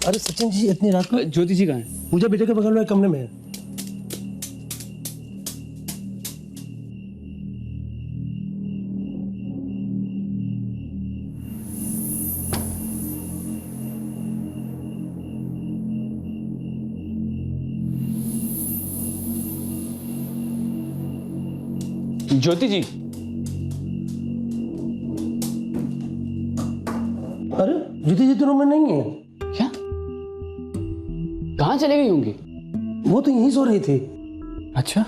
अरे सचिन जी इतनी रात को ज्योति जी कहाँ है? पूजा बेटे के बगल में कमरे में है। ज्योति जी, अरे ज्योति जी तो रूम में नहीं है। क्या? कहाँ चले गई होंगी? वो तो यहीं सो रही थी। अच्छा,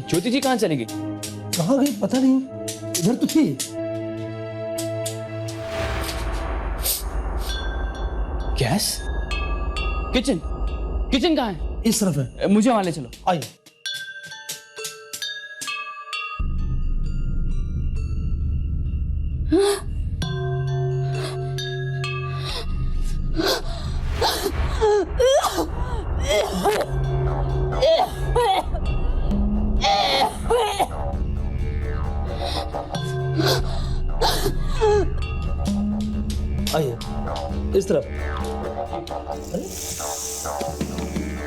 ज्योति जी कहाँ चली गई? कहाँ गई पता नहीं, इधर तो थी। गैस? किचन? किचन कहाँ है? इस तरफ है। मुझे वहां ले चलो। आइए। आइए इस तरफ।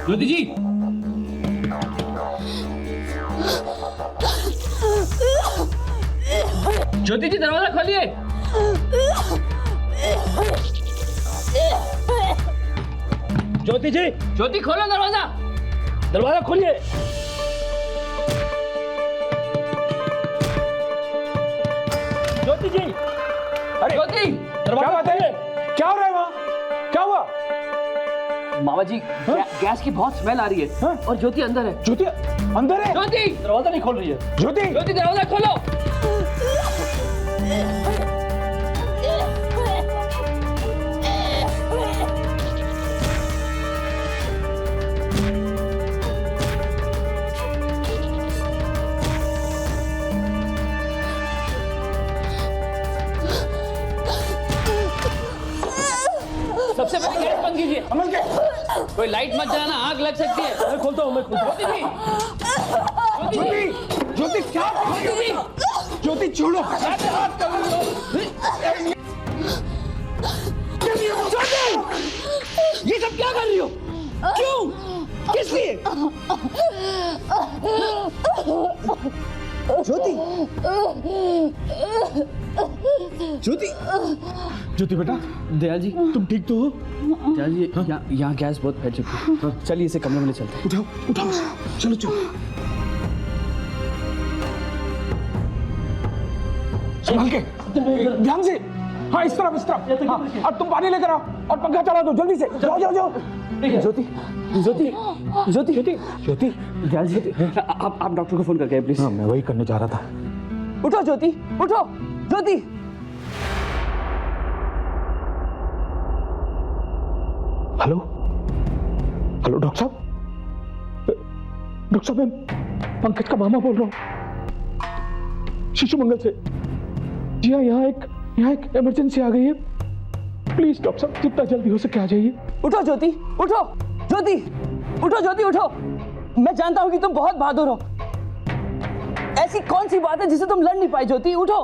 ज्योति जी, ज्योति जी दरवाजा खोलिए। ज्योति जी, ज्योति खोलो दरवाजा। दरवाजा खोलिए। ज्योति जी, अरे ज्योति, दरवाजा बात है? खोलिए। क्या हो रहा है वहाँ? क्या हुआ? मामा जी गैस की बहुत स्मेल आ रही है। हाँ? और ज्योति अंदर है। ज्योति अंदर है? ज्योति, दरवाजा नहीं खोल रही है। ज्योति ज्योति दरवाजा खोलो। सबसे पहले गैस बंद कीजिए। अमन के कोई लाइट मत जलाना, आग लग सकती है। मैं खोलता हूँ, मैं खोलता हूँ। ज्योति जी, ज्योति ज्योति क्या? ज्योति, ज्योति छोड़ो। ये सब क्या कर रही हो? क्यों? किस लिए? ज्योति ज्योति ज्योति बेटा, दयाल जी, तुम ठीक तो हो? दयाल जी, यहाँ गैस बहुत फैल चुकी है। चलिए इसे कमरे में ले चलते हैं। उठाओ उठाओ, चलो चलो संभाल के, ध्यान से। हाँ इस तरफ, इस तरफ। हाँ, अब तुम पानी लेकर आओ और पंखा चला दो जल्दी से। जाओ जाओ जाओ। ज्योति, ज्योति, ज्योति, ज्योति, ज्योति दयाल जी, आप डॉक्टर को फोन करके प्लीज। हाँ मैं वही करने जा रहा था। उठो ज्योति, उठो ज्योति। हेलो हेलो डॉक्टर साहब, डॉक्टर साहब मैं पंकज का मामा बोल रहा हूँ, शिशु मंगल से। जी हाँ, यहाँ एक इमरजेंसी आ गई है। प्लीज डॉक्टर साहब जितना जल्दी हो सके आ जाइए। उठो ज्योति, उठो ज्योति, उठो ज्योति, उठो। मैं जानता हूं कि तुम बहुत बहादुर हो। ऐसी कौन सी बात है जिसे तुम लड़ नहीं पाई ज्योति? उठो।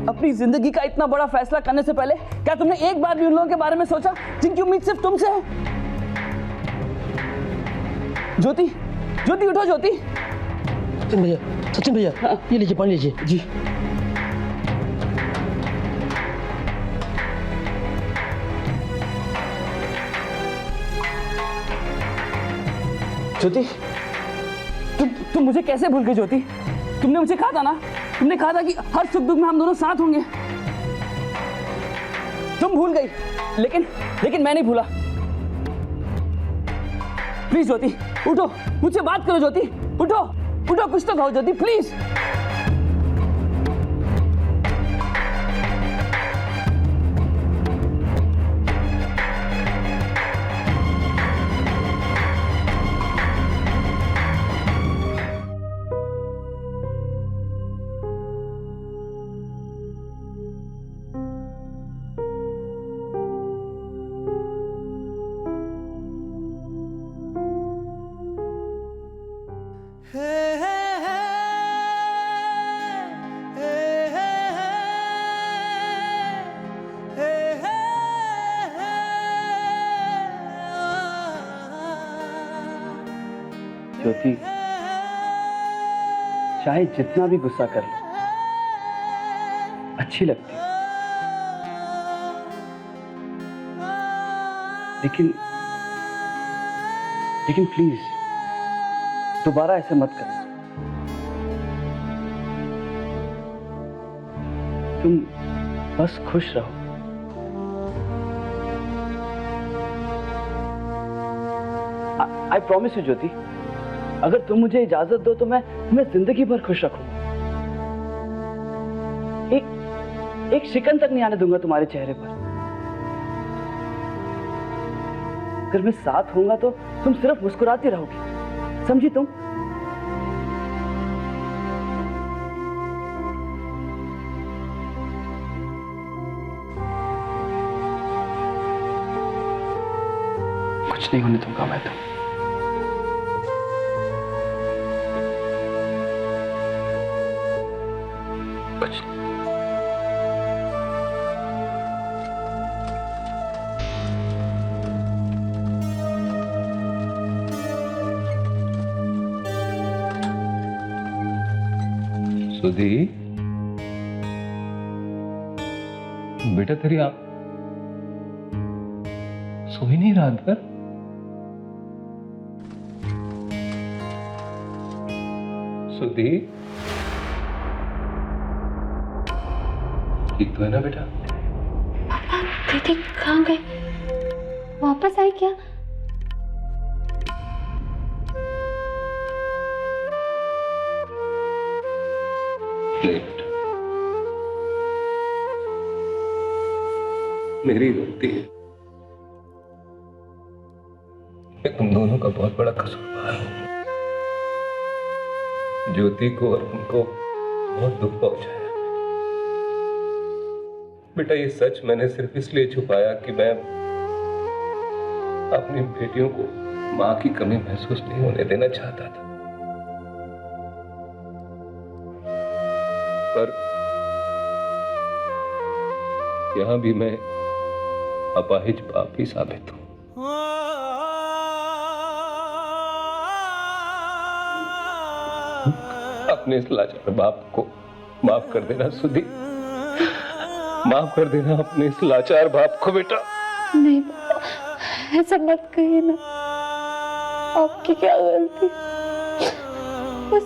अपनी जिंदगी का इतना बड़ा फैसला करने से पहले क्या तुमने एक बार भी उन लोगों के बारे में सोचा जिनकी उम्मीद सिर्फ तुमसे है? ज्योति, ज्योति उठो ज्योति। सचिन भैया, ये लीजिए पानी लीजिए। जी। ज्योति, तुम मुझे कैसे भूल गई ज्योति? तुमने मुझे कहा था ना, तुमने कहा था कि हर सुख दुख में हम दोनों साथ होंगे। तुम भूल गई, लेकिन मैं नहीं भूला। प्लीज ज्योति उठो, मुझसे बात करो ज्योति। उठो उठो, कुछ तो कहो ज्योति प्लीज। ज्योति, चाहे जितना भी गुस्सा कर लो, अच्छी लगती है। लेकिन प्लीज दोबारा ऐसे मत करना। तुम बस खुश रहो। आई प्रॉमिस यू ज्योति, अगर तुम मुझे इजाजत दो तो मैं तुम्हें जिंदगी भर खुश रखूंगा। एक शिकन तक नहीं आने दूंगा तुम्हारे चेहरे पर। अगर मैं साथ होऊंगा तो तुम सिर्फ मुस्कुराती रहोगी, समझी तुम? कुछ नहीं होने दूंगा मैं तो। कुछ नहीं। सुधी, बेटा तेरी आप सोई नहीं रात भर? सुधी, ठीक तो है ना बेटा? पापा दीदी कहाँ गए? वापस आई क्या? लेट। मेरी गलती है, मैं तुम दोनों का बहुत बड़ा कसूरवार हूं। ज्योति को और उनको बहुत दुख पहुंचाया। बेटा ये सच मैंने सिर्फ इसलिए छुपाया कि मैं अपनी बेटियों को मां की कमी महसूस नहीं होने देना चाहता था। पर यहां भी मैं अपाहिज बाप ही साबित हूं। अपने इस लाचार बाप को माफ कर देना सुधी, माफ कर देना अपने इस लाचार बाप को बेटा। नहीं पापा, ऐसा मत कहिए ना। आपकी क्या गलती? बस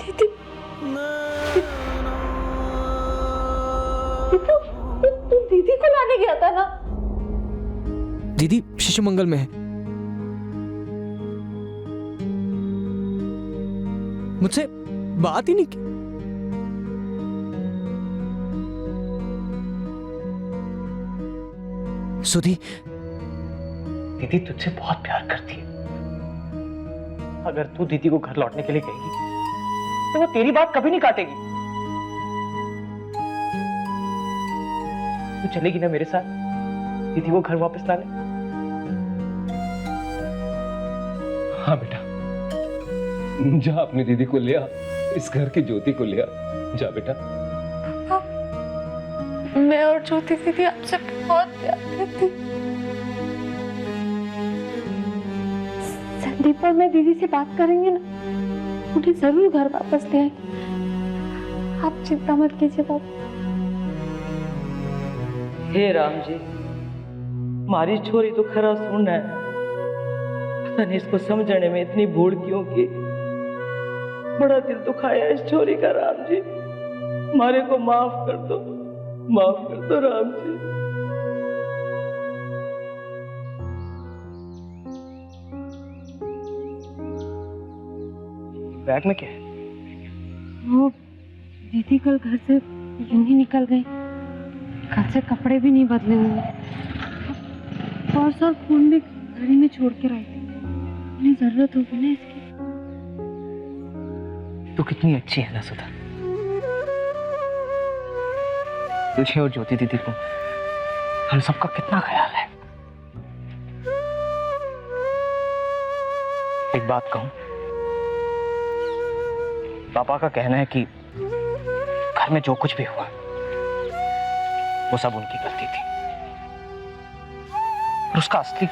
दीदी तू दीदी को लाने गया था ना? दीदी शिशु मंगल में है। मुझसे बात ही नहीं की। सुधी, दीदी तुझसे बहुत प्यार करती है। अगर तू दीदी को घर लौटने के लिए कहेगी तो वो तेरी बात कभी नहीं काटेगी। तू चलेगी ना मेरे साथ दीदी को घर वापस लाने? हाँ बेटा, जा अपनी दीदी को ले आ, इस घर की ज्योति को ले आ। जा बेटा। मैं और ज्योति दीदी आपसे बहुत प्यार करती। संदीप और मैं दीदी से बात करेंगे ना, उन्हें जरूर घर वापस ले आएंगे। आप चिंता मत कीजिए पापा। हे राम जी, मारी छोरी तो खरा सुन है, पता नहीं इसको समझने में इतनी भूल क्यों की। बड़ा दिल दुखाया इस छोरी का। राम जी मारे को माफ कर दो, माफ कर दो राम जी। बैग में क्या है? वो दीदी कल घर से यूं ही निकल गई। घर से कपड़े भी नहीं बदले हुए, पर्स और फोन भी गाड़ी में छोड़ के आई थी। उन्हें जरूरत होगी ना इसकी। तू कितनी अच्छी है ना सुधा। तुझे और ज्योति दीदी को हम सबका कितना ख्याल है। एक बात कहूं, पापा का कहना है कि घर में जो कुछ भी हुआ वो सब उनकी गलती थी, और उसका असली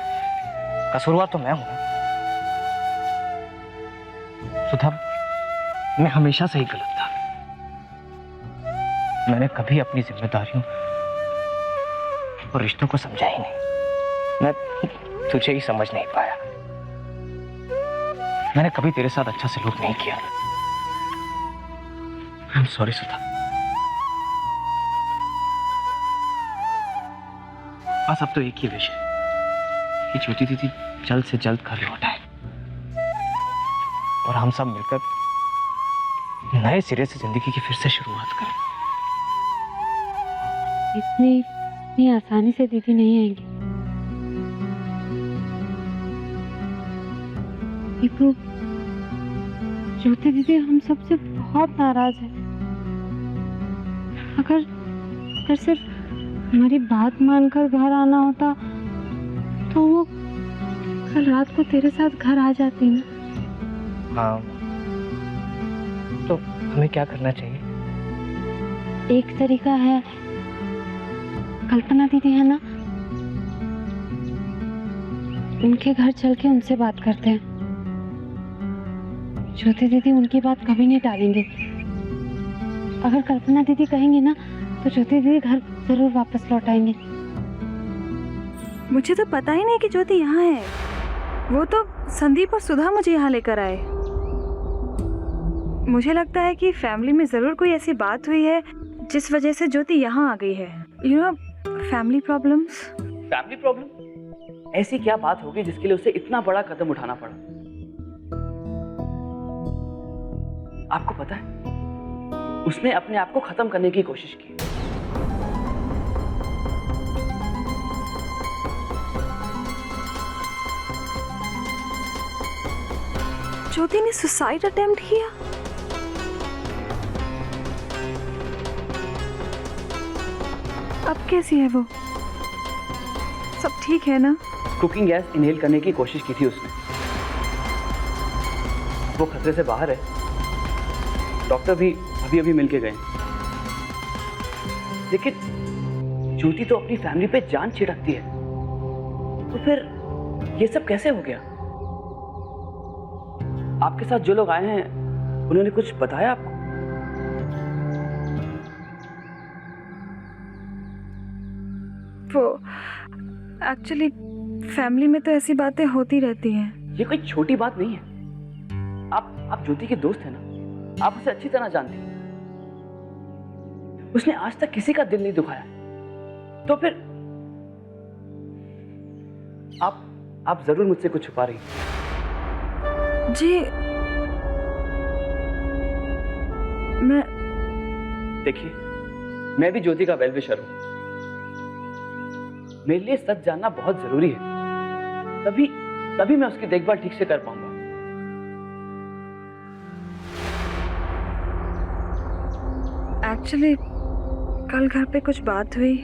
कसूरवार तो मैं हूं ना। सुधा, मैं हमेशा से ही गलत था। मैंने कभी अपनी जिम्मेदारियों और रिश्तों को समझा ही नहीं। मैं तुझे ही समझ नहीं पाया। मैंने कभी तेरे साथ अच्छा सलूक नहीं किया। आई एम सॉरी सुधा। बस अब तो एक ही विश है कि ज्योति दीदी जल्द से जल्द घर लौट आए और हम सब मिलकर नए सिरे से जिंदगी की फिर से शुरुआत करें। इतनी आसानी से दीदी नहीं आएंगी। दीपू, ज्योति दीदी हम सबसे बहुत नाराज है। अगर सिर्फ हमारी बात मानकर घर आना होता तो वो कल रात को तेरे साथ घर आ जाती ना। हाँ, तो हमें क्या करना चाहिए? एक तरीका है, कल्पना दीदी है ना, उनके घर चल के उनसे बात करते हैं। ज्योति दीदी उनकी बात कभी नहीं टालेंगे। अगर कल्पना दीदी कहेंगी ना तो ज्योति दीदी घर जरूर वापस लौट आएंगे। मुझे तो पता ही नहीं कि ज्योति यहाँ है। वो तो संदीप और सुधा मुझे यहाँ लेकर आए। मुझे लगता है कि फैमिली में जरूर कोई ऐसी बात हुई है जिस वजह से ज्योति यहाँ आ गई है। You know, family problems. Family problem? ऐसी क्या बात होगी जिसके लिए उसे इतना बड़ा कदम उठाना पड़ा? आपको पता है, उसने अपने आप को खत्म करने की कोशिश की। ज्योति ने सुसाइड अटेम्प्ट किया। अब कैसी है वो? सब ठीक है ना? कुकिंग गैस इनहेल करने की कोशिश की थी उसने। वो खतरे से बाहर है। डॉक्टर भी अभी मिलके गए। लेकिन ज्योति तो अपनी फैमिली पे जान छिड़कती है, तो फिर ये सब कैसे हो गया? आपके साथ जो लोग आए हैं उन्होंने कुछ बताया आपको? वो एक्चुअली फैमिली में तो ऐसी बातें होती रहती हैं। ये कोई छोटी बात नहीं है। आप ज्योति के दोस्त हैं ना, आप उसे अच्छी तरह जानती हैं। उसने आज तक किसी का दिल नहीं दुखाया, तो फिर आप जरूर मुझसे कुछ छुपा रही हैं। जी, देखिए, मैं भी ज्योति का वेल विशर हूं। मेरे लिए सच जानना बहुत जरूरी है, तभी मैं उसकी देखभाल ठीक से कर पाऊंगा। एक्चुअली कल घर पे कुछ बात हुई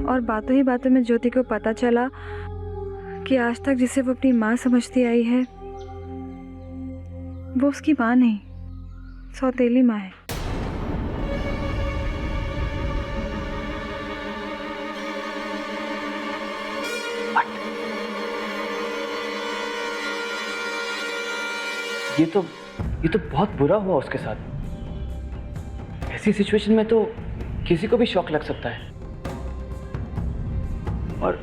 और बातों ही बातों में ज्योति को पता चला कि आज तक जिसे वो अपनी माँ समझती आई है वो उसकी माँ नहीं, सौतेली माँ है। ये तो बहुत बुरा हुआ उसके साथ। ऐसी सिचुएशन में तो किसी को भी शॉक लग सकता है और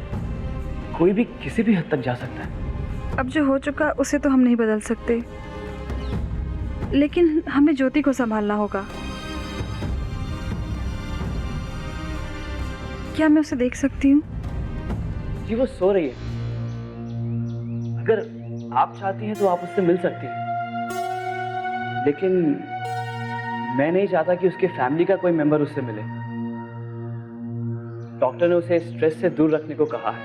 कोई भी किसी भी हद तक जा सकता है। अब जो हो चुका उसे तो हम नहीं बदल सकते, लेकिन हमें ज्योति को संभालना होगा। क्या मैं उसे देख सकती हूँ? जी, वो सो रही है। अगर आप चाहती हैं तो आप उससे मिल सकती हैं, लेकिन मैं नहीं चाहता कि उसके फैमिली का कोई मेंबर उससे मिले। डॉक्टर ने उसे स्ट्रेस से दूर रखने को कहा है।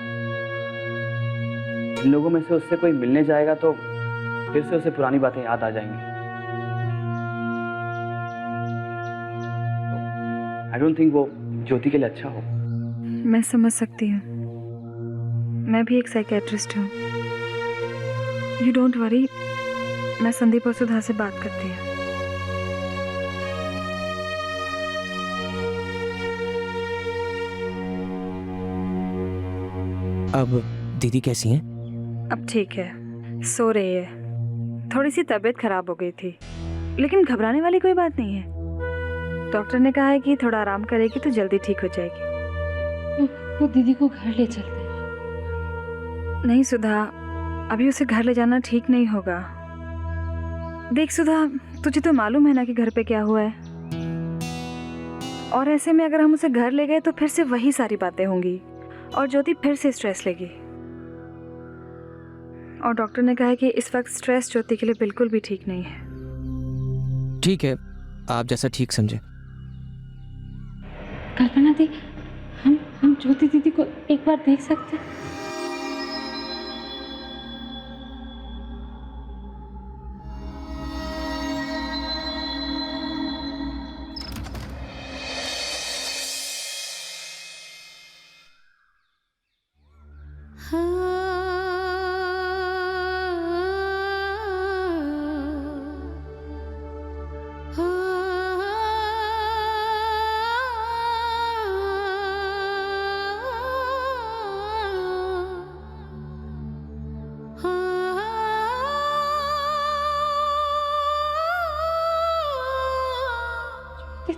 इन लोगों में से उससे कोई मिलने जाएगा तो फिर से उसे पुरानी बातें याद आ जाएंगी। आई डोंट थिंक वो ज्योति के लिए अच्छा हो। मैं समझ सकती हूँ, मैं भी एक साइकेट्रिस्ट हूँ। यू डोंट वरी, मैं संदीप और सुधा से बात करती हूँ। अब दीदी कैसी हैं? अब ठीक है, सो रही है। थोड़ी सी तबीयत खराब हो गई थी, लेकिन घबराने वाली कोई बात नहीं है। डॉक्टर ने कहा है कि थोड़ा आराम करेगी तो जल्दी ठीक हो जाएगी। तो दीदी को घर ले चलते हैं। नहीं सुधा, अभी उसे घर ले जाना ठीक नहीं होगा। देख सुधा, तुझे तो मालूम है ना कि घर पे क्या हुआ है, और ऐसे में अगर हम उसे घर ले गए तो फिर से वही सारी बातें होंगी और ज्योति फिर से स्ट्रेस लेगी। और डॉक्टर ने कहा है कि इस वक्त स्ट्रेस ज्योति के लिए बिल्कुल भी ठीक नहीं है। ठीक है, आप जैसा ठीक समझे। कल्पना दी, हम ज्योति दीदी को एक बार देख सकते हैं?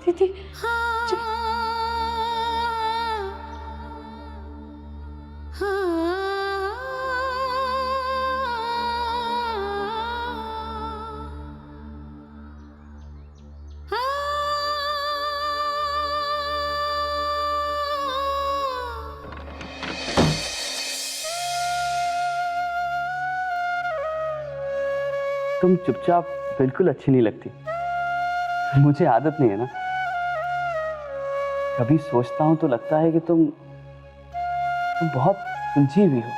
दीदी, तुम चुपचाप बिल्कुल अच्छी नहीं लगती। मुझे आदत नहीं है ना, कभी सोचता हूं तो लगता है कि तुम बहुत सुलझी हुई हो,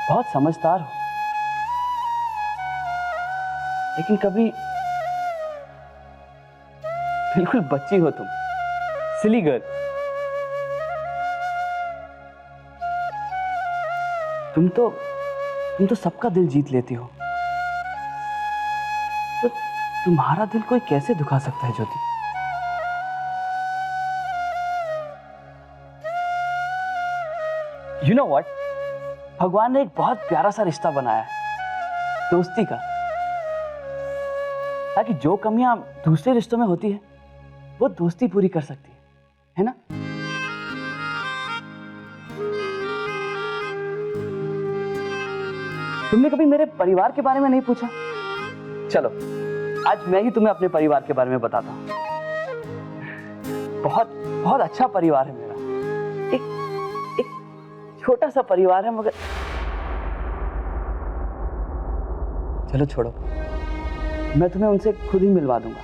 बहुत समझदार हो, लेकिन कभी बिल्कुल बच्ची हो तुम, सिली गर्ल। तुम तो सबका दिल जीत लेती हो, तो तुम्हारा दिल कोई कैसे दुखा सकता है ज्योति? You know what? भगवान ने एक बहुत प्यारा सा रिश्ता बनाया है, दोस्ती का, ताकि जो कमियां दूसरे रिश्तों में होती है वो दोस्ती पूरी कर सकती है ना? तुमने कभी मेरे परिवार के बारे में नहीं पूछा? चलो आज मैं ही तुम्हें अपने परिवार के बारे में बताता हूँ। बहुत बहुत अच्छा परिवार है मेरा, एक छोटा सा परिवार है, मगर चलो छोड़ो, मैं तुम्हें उनसे खुद ही मिलवा दूंगा।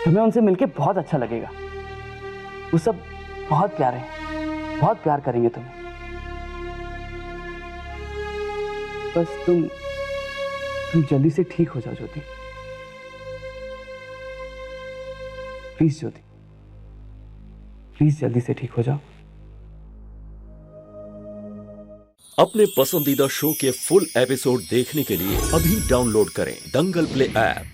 तुम्हें उनसे मिलके बहुत अच्छा लगेगा। वो सब बहुत प्यारे हैं, बहुत प्यार करेंगे तुम्हें। बस तुम जल्दी से ठीक हो जाओ ज्योति, प्लीज ज्योति, प्लीज जल्दी से ठीक हो जाओ। अपने पसंदीदा शो के फुल एपिसोड देखने के लिए अभी डाउनलोड करें दंगल प्ले ऐप।